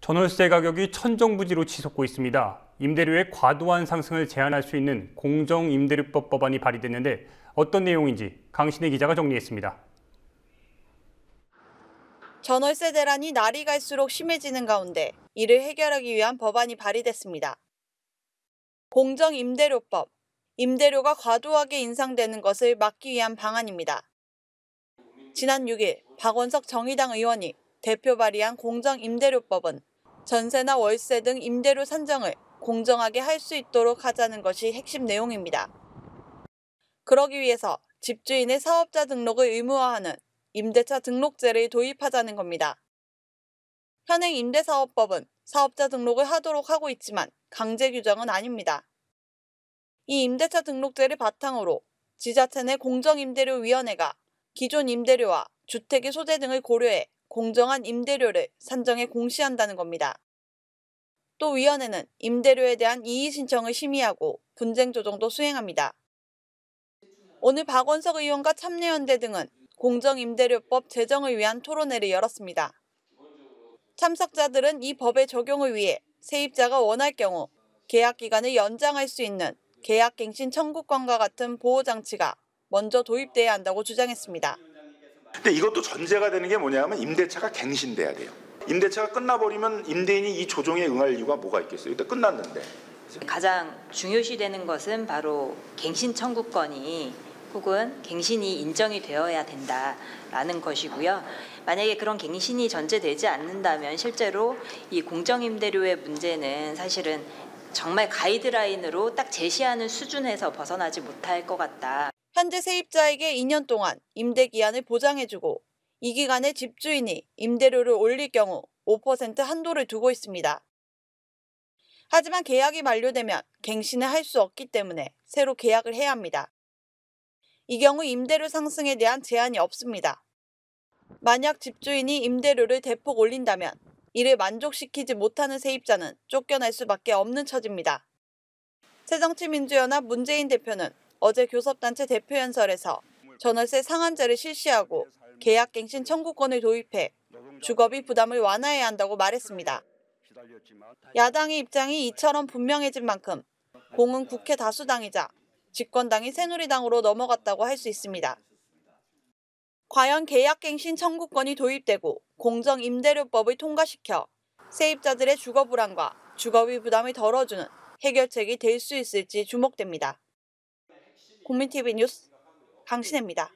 전월세 가격이 천정부지로 치솟고 있습니다. 임대료의 과도한 상승을 제한할 수 있는 공정임대료법 법안이 발의됐는데 어떤 내용인지 강신혜 기자가 정리했습니다. 전월세 대란이 날이 갈수록 심해지는 가운데 이를 해결하기 위한 법안이 발의됐습니다. 공정임대료법, 임대료가 과도하게 인상되는 것을 막기 위한 방안입니다. 지난 6일 박원석 정의당 의원이 대표 발의한 공정임대료법은 전세나 월세 등 임대료 산정을 공정하게 할 수 있도록 하자는 것이 핵심 내용입니다. 그러기 위해서 집주인의 사업자 등록을 의무화하는 임대차 등록제를 도입하자는 겁니다. 현행 임대사업법은 사업자 등록을 하도록 하고 있지만 강제 규정은 아닙니다. 이 임대차 등록제를 바탕으로 지자체 내 공정임대료위원회가 기존 임대료와 주택의 소재 등을 고려해 공정한 임대료를 산정해 공시한다는 겁니다. 또 위원회는 임대료에 대한 이의 신청을 심의하고 분쟁 조정도 수행합니다. 오늘 박원석 의원과 참여연대 등은 공정임대료법 제정을 위한 토론회를 열었습니다. 참석자들은 이 법의 적용을 위해 세입자가 원할 경우 계약 기간을 연장할 수 있는 계약갱신 청구권과 같은 보호장치가 먼저 도입돼야 한다고 주장했습니다. 근데 이것도 전제가 되는 게 뭐냐면 임대차가 갱신돼야 돼요. 임대차가 끝나버리면 임대인이 이 조정에 응할 이유가 뭐가 있겠어요? 일단 끝났는데. 가장 중요시되는 것은 바로 갱신 청구권이 혹은 갱신이 인정이 되어야 된다라는 것이고요. 만약에 그런 갱신이 전제되지 않는다면 실제로 이 공정임대료의 문제는 사실은 정말 가이드라인으로 딱 제시하는 수준에서 벗어나지 못할 것 같다. 현재 세입자에게 2년 동안 임대 기한을 보장해주고 이 기간에 집주인이 임대료를 올릴 경우 5% 한도를 두고 있습니다. 하지만 계약이 만료되면 갱신을 할 수 없기 때문에 새로 계약을 해야 합니다. 이 경우 임대료 상승에 대한 제한이 없습니다. 만약 집주인이 임대료를 대폭 올린다면 이를 만족시키지 못하는 세입자는 쫓겨날 수밖에 없는 처지입니다. 새정치민주연합 문재인 대표는 어제 교섭단체 대표연설에서 전월세 상한제를 실시하고 계약갱신 청구권을 도입해 주거비 부담을 완화해야 한다고 말했습니다. 야당의 입장이 이처럼 분명해진 만큼 공은 국회 다수당이자 집권당이 새누리당으로 넘어갔다고 할 수 있습니다. 과연 계약갱신 청구권이 도입되고 공정임대료법을 통과시켜 세입자들의 주거 불안과 주거비 부담을 덜어주는 해결책이 될 수 있을지 주목됩니다. 국민TV 뉴스 강신혜입니다.